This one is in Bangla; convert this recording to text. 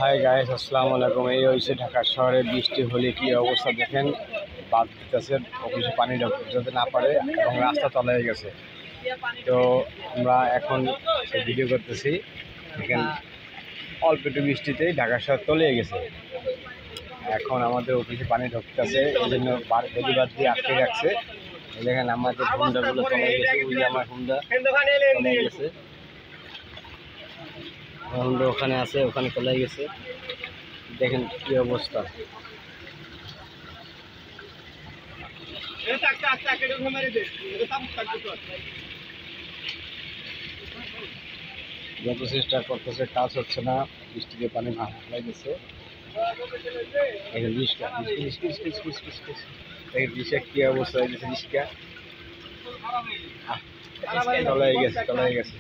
হাই গাইস, আসসালামু আলাইকুম। এই হয়েছে ঢাকা শহরে বৃষ্টি হলে কি অবস্থা দেখেন। বাদ দিতেছে, অফিসে পানি ঢুকতে না পারে এবং রাস্তা তলায় গেছে। তো আমরা এখন ভিডিও করতেছি, দেখেন অল্প একটু বৃষ্টিতেই ঢাকা শহর তলিয়ে গেছে। এখন আমাদের অফিসে পানি ঢুকতেছে, এই জন্য বেদিবাদ দিয়ে আটকে রাখছে। দেখেন আমাদের হুন্ডাগুলো তলায় গেছে, ওই যে আমার হুন্ডা তলায় গেছে, হুন্ডা ওখানে আছে, ওখানে তলায় গেছে। দেখেন কি অবস্থা। যত চেষ্টা করতেছে কাজ হচ্ছে না, বৃষ্টিতে পানি ভালাই গেছে। রিক্সা কি অবস্থা হয়ে গেছে, রিক্সা তলায় গেছে, তলায় গেছে।